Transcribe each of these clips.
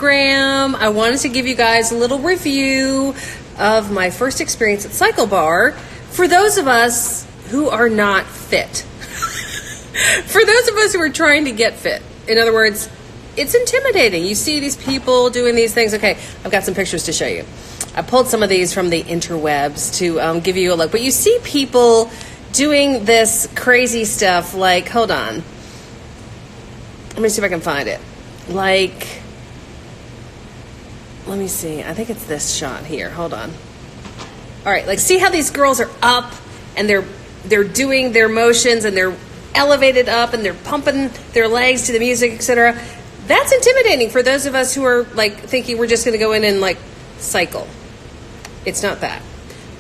Graham. I wanted to give you guys a little review of my first experience at CycleBar for those of us who are not fit. For those of us who are trying to get fit. In other words, it's intimidating. You see these people doing these things. Okay, I've got some pictures to show you. I pulled some of these from the interwebs to give you a look. But you see people doing this crazy stuff like, hold on. Let me see if I can find it. Like, let me see. I think it's this shot here. Hold on. All right, like see how these girls are up and they're doing their motions and they're elevated up and they're pumping their legs to the music, etc. That's intimidating for those of us who are like thinking we're just going to go in and like cycle. It's not that.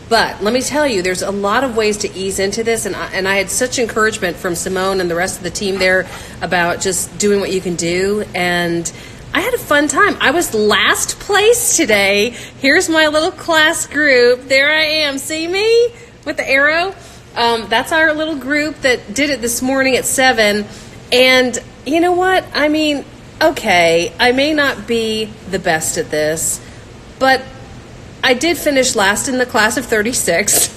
But let me tell you, there's a lot of ways to ease into this, and I had such encouragement from Simone and the rest of the team there about just doing what you can do, and I had a fun time. I was last place today. Here's my little class group. There I am. See me with the arrow? That's our little group that did it this morning at 7, and you know what? I mean, okay, I may not be the best at this, but I did finish last in the class of 36,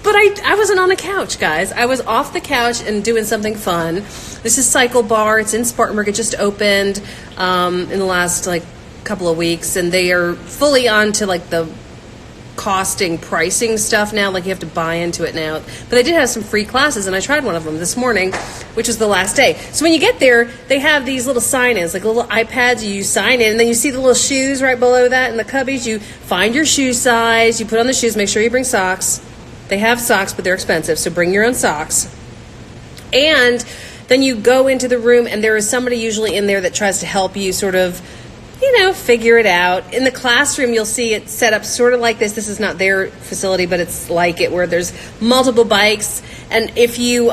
but I wasn't on the couch, guys. I was off the couch and doing something fun. This is CycleBar. It's in Spartanburg. It just opened in the last like couple of weeks, and they are fully on to like the pricing stuff now. Like you have to buy into it now. But they did have some free classes, and I tried one of them this morning, which was the last day. So when you get there, they have these little sign-ins, like little iPads. You sign in, and then you see the little shoes right below that in the cubbies. You find your shoe size. You put on the shoes. Make sure you bring socks. They have socks, but they're expensive, so bring your own socks. And then you go into the room, and there is somebody usually in there that tries to help you sort of, figure it out. In the classroom, you'll see it set up sort of like this. This is not their facility, but it's like it, where there's multiple bikes. And if you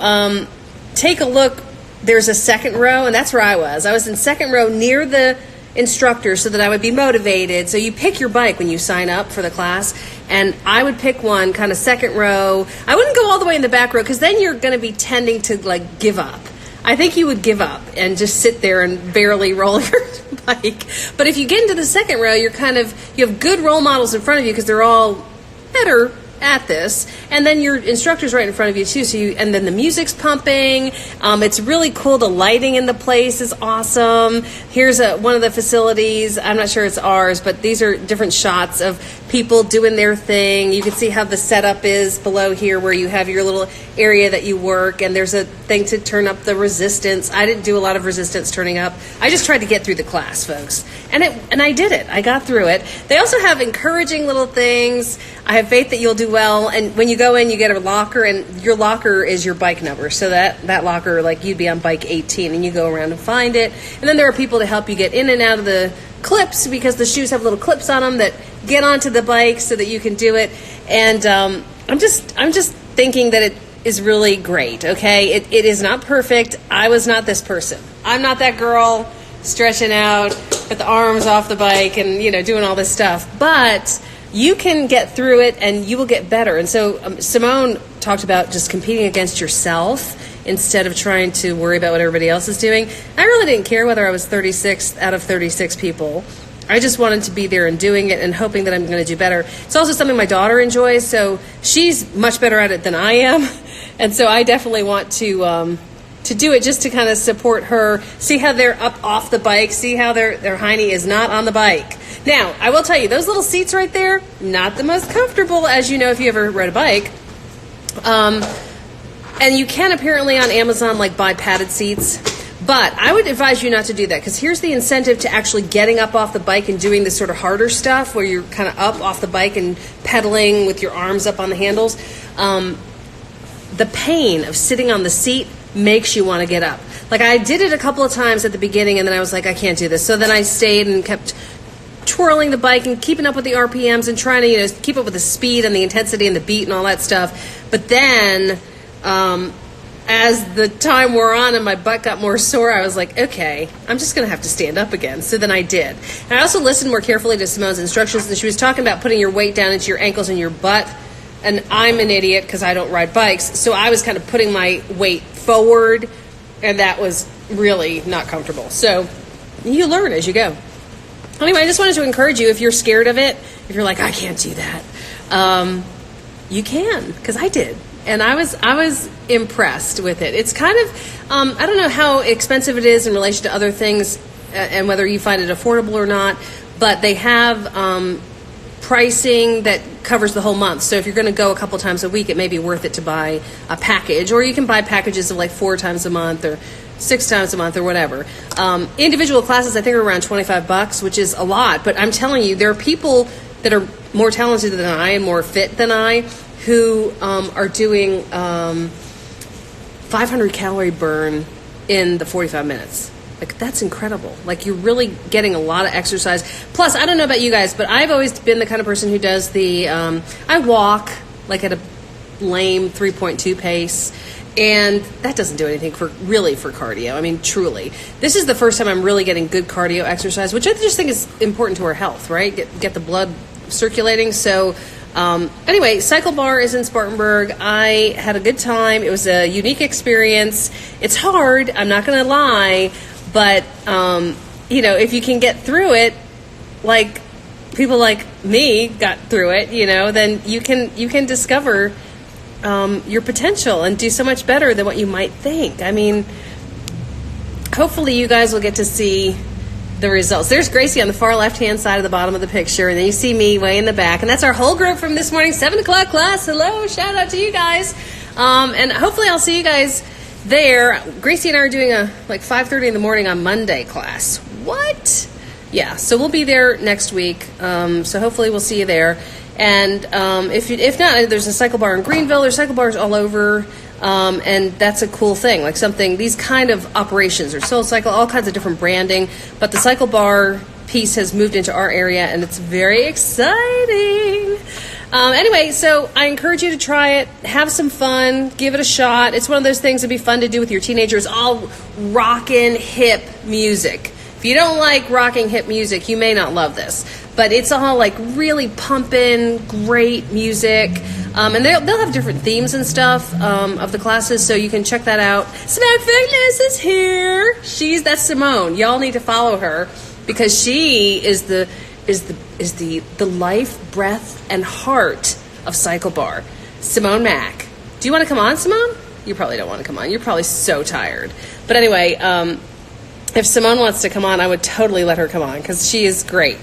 take a look, there's a second row, and that's where I was. I was in second row near the instructor so that I would be motivated. So you pick your bike when you sign up for the class, and I would pick one kind of second row. I wouldn't go all the way in the back row because then you're going to be tending to like give up. I think you would give up and just sit there and barely roll your bike. But if you get into the second row, you have good role models in front of you because they're all better at this, and then your instructor's right in front of you too. And then the music's pumping. It's really cool. The lighting in the place is awesome. Here's one of the facilities. I'm not sure it's ours, but these are different shots of people doing their thing. You can see how the setup is below here, where you have your little area that you work, and there's a thing to turn up the resistance. I didn't do a lot of resistance turning up. I just tried to get through the class, folks, and I did it. I got through it. They also have encouraging little things. I have faith that you'll do well. And when you go in, you get a locker, and your locker is your bike number. So that locker, like you'd be on bike 18, and you go around and find it. And then there are people to help you get in and out of the clips, because the shoes have little clips on them that get onto the bike so that you can do it. And I'm just thinking that it is really great. Okay, it is not perfect. I was not this person. I'm not that girl stretching out with the arms off the bike and doing all this stuff. But you can get through it, and you will get better. And so Simone talked about just competing against yourself instead of trying to worry about what everybody else is doing. I really didn't care whether I was 36th out of 36 people. I just wanted to be there and doing it and hoping that I'm going to do better. It's also something my daughter enjoys, so she's much better at it than I am. And so I definitely want to do it just to kind of support her. See how they're up off the bike. See how their hiney is not on the bike. Now, I will tell you, those little seats right there, not the most comfortable, as you know if you ever rode a bike. And you can apparently on Amazon buy padded seats. But I would advise you not to do that, because here's the incentive to actually getting up off the bike and doing this sort of harder stuff where you're kind of up off the bike and pedaling with your arms up on the handles. The pain of sitting on the seat makes you want to get up. Like I did it a couple of times at the beginning, and then I was like, I can't do this. So then I stayed and kept twirling the bike and keeping up with the RPMs and trying to keep up with the speed and the intensity and the beat and all that stuff. But then as the time wore on and my butt got more sore, I was like, okay, I'm just going to have to stand up again. So then I did. And I also listened more carefully to Simone's instructions, and she was talking about putting your weight down into your ankles and your butt. And I'm an idiot because I don't ride bikes. So I was kind of putting my weight forward, and that was really not comfortable. So you learn as you go. Anyway, I just wanted to encourage you, if you're scared of it, if you're like, I can't do that, you can, because I did. And I was impressed with it. It's kind of, I don't know how expensive it is in relation to other things and whether you find it affordable or not, but they have pricing that covers the whole month. So if you're going to go a couple times a week, it may be worth it to buy a package, or you can buy packages of like 4 times a month or 6 times a month or whatever. Individual classes, I think, are around $25, which is a lot. But I'm telling you, there are people that are more talented than I and more fit than I who are doing 500 calorie burn in the 45 minutes. Like, that's incredible. Like, you're really getting a lot of exercise. Plus, I don't know about you guys, but I've always been the kind of person who does the, I walk like at a lame 3.2 pace. And that doesn't do anything for cardio. I mean, truly. This is the first time I'm really getting good cardio exercise, which I just think is important to our health, right? Get the blood circulating. So anyway, CycleBar is in Spartanburg. I had a good time. It was a unique experience. It's hard, I'm not going to lie, but if you can get through it, like people like me got through it, then you can discover your potential and do so much better than what you might think. I mean, hopefully you guys will get to see the results. There's Gracie on the far left-hand side of the bottom of the picture, and then you see me way in the back, and that's our whole group from this morning, 7 o'clock class. Hello, shout out to you guys. And hopefully I'll see you guys there. Gracie and I are doing a 5:30 in the morning on Monday class. What? Yeah, so we'll be there next week. So hopefully we'll see you there. And if not, there's a CycleBar in Greenville. There's CycleBars all over, and that's a cool thing. Like these kind of operations, or SoulCycle, all kinds of different branding. But the CycleBar piece has moved into our area, and it's very exciting. Anyway, so I encourage you to try it. Have some fun. Give it a shot. It's one of those things that'd be fun to do with your teenagers. All rockin' hip music. If you don't like rocking hip music, you may not love this. But it's all like really pumping, great music. And they'll have different themes and stuff of the classes, so you can check that out. Simone Fitness is here. That's Simone. Y'all need to follow her because she is the life, breath, and heart of CycleBar. Simone Mack. Do you want to come on, Simone? You probably don't want to come on. You're probably so tired. But anyway, if Simone wants to come on, I would totally let her come on because she is great.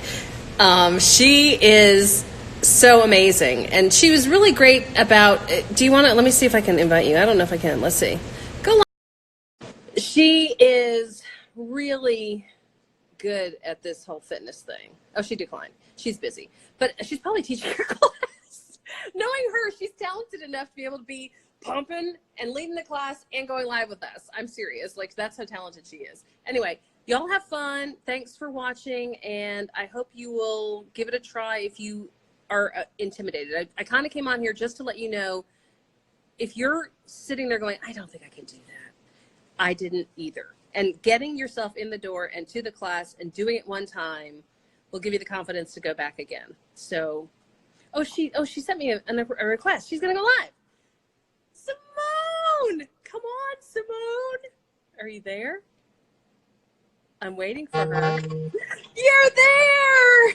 She is so amazing, and she was really great about, do you want to, let me see if I can invite you. I don't know if I can. Let's see. Go on. She is really good at this whole fitness thing. Oh, she declined. She's busy, but she's probably teaching her class. Knowing her, she's talented enough to be able to be pumping and leading the class and going live with us. I'm serious. Like, that's how talented she is. Anyway, y'all have fun. Thanks for watching, and I hope you will give it a try if you are intimidated. I kind of came on here just to let you know, if you're sitting there going, I don't think I can do that. I didn't either. And getting yourself in the door and to the class and doing it one time will give you the confidence to go back again. So, she sent me a request. She's going to go live. Simone! Come on, Simone. Are you there? I'm waiting for her. You're there!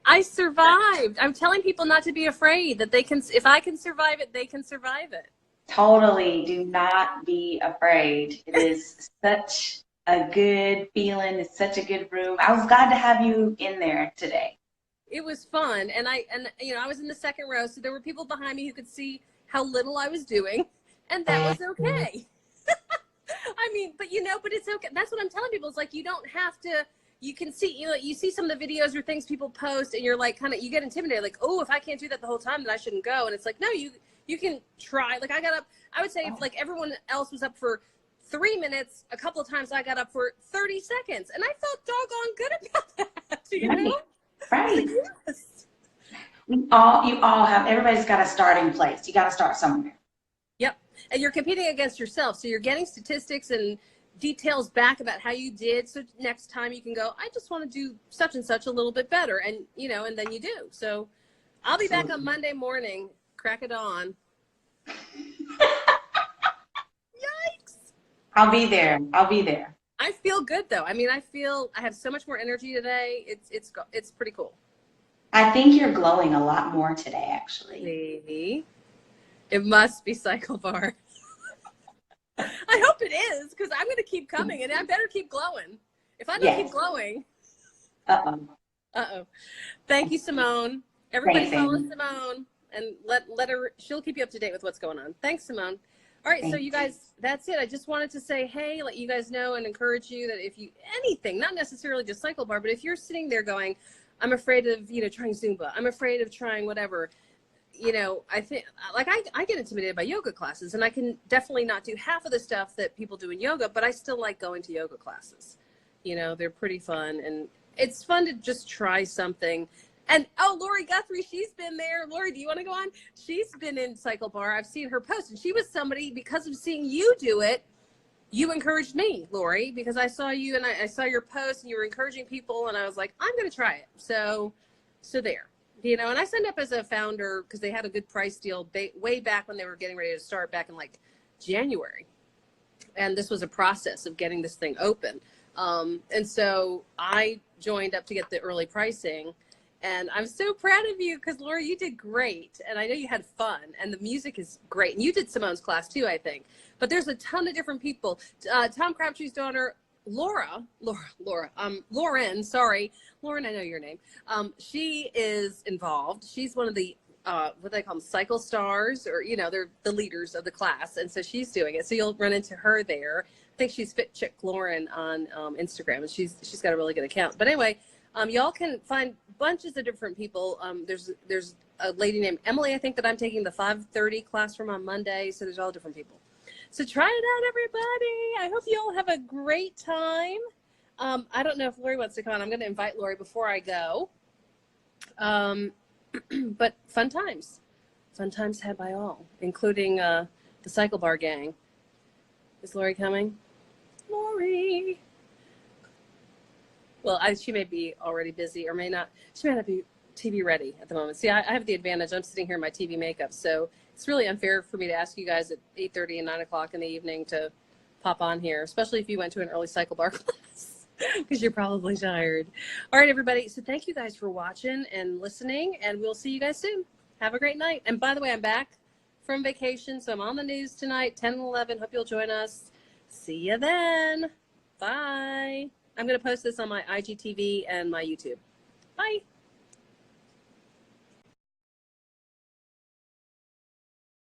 I survived. I'm telling people not to be afraid, that if I can survive it, they can survive it. Totally. Do not be afraid. It is such a good feeling. It's such a good room. I was glad to have you in there today. It was fun. And I was in the second row, so there were people behind me who could see how little I was doing, and that was okay. I mean, but it's okay. That's what I'm telling people. It's like, you don't have to, you can see, you see some of the videos or things people post, and you're like, you get intimidated, like, oh, if I can't do that the whole time, then I shouldn't go. And it's like, no, you can try. Like, I got up, I would say if like everyone else was up for 3 minutes, a couple of times I got up for 30 seconds, and I felt doggone good about that, Right. Like, yes. You all have, everybody's got a starting place. You got to start somewhere. Yep. And you're competing against yourself. So you're getting statistics and details back about how you did. So next time you can go, I just want to do such and such a little bit better. And, and then you do. So I'll be back on Monday morning. Crack it on. Yikes. I'll be there. I feel good though. I mean, I feel I have so much more energy today. It's pretty cool. I think you're glowing a lot more today, actually. See, it must be CycleBar. I hope it is, because I'm going to keep coming, and I better keep glowing. If I don't keep Yes. glowing, Uh-oh. uh-oh. Thank you, Simone. Everybody Thanks, follow Amy. Simone, and let her, she'll keep you up to date with what's going on. Thanks, Simone. All right, so you Thanks. guys, that's it. I just wanted to say, hey, let you guys know and encourage you that if you, anything, not necessarily just CycleBar, but if you're sitting there going, I'm afraid of, trying Zumba, I'm afraid of trying whatever, I think, like, I get intimidated by yoga classes, and I can definitely not do half of the stuff that people do in yoga, but I still like going to yoga classes. They're pretty fun, and it's fun to just try something. And, oh, Lori Guthrie, she's been there. Lori, do you want to go on? She's been in CycleBar. I've seen her post, and she was somebody, because of seeing you do it, you encouraged me, Lori, because I saw you, and I saw your post, and you were encouraging people, and I was like, I'm going to try it. So there. And I signed up as a founder because they had a good price deal way back when they were getting ready to start back in like January. And this was a process of getting this thing open. And so I joined up to get the early pricing. And I'm so proud of you because, Laura, you did great. And I know you had fun. And the music is great. And you did Simone's class too, I think. But there's a ton of different people. Tom Crabtree's daughter, Lauren, sorry. Lauren, I know your name. She is involved. She's one of the, what they call them, cycle stars, or, they're the leaders of the class. And so she's doing it. So you'll run into her there. I think she's Fit Chick Lauren on Instagram, and she's got a really good account. But anyway, y'all can find bunches of different people. There's a lady named Emily, I think, that I'm taking the 5:30 class from on Monday. So there's all different people. So try it out, everybody. I hope you all have a great time. I don't know if Lori wants to come on. I'm going to invite Lori before I go. But fun times had by all, including the CycleBar gang. Is Lori coming? Lori. Well, she may be already busy or may not. She may not be TV ready at the moment. See, I have the advantage. I'm sitting here in my TV makeup, so it's really unfair for me to ask you guys at 8:30 and 9 o'clock in the evening to pop on here, especially if you went to an early CycleBar class, because you're probably tired. All right, everybody. So thank you guys for watching and listening, and we'll see you guys soon. Have a great night. And by the way, I'm back from vacation, so I'm on the news tonight, 10 and 11. Hope you'll join us. See you then. Bye. I'm going to post this on my IGTV and my YouTube. Bye.